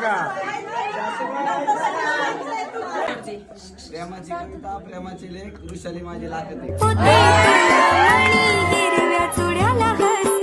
का? प्रेमाची कविता, प्रेमाची लेख, वृषाली माझी लागते. हिरव्या चुड्याला हस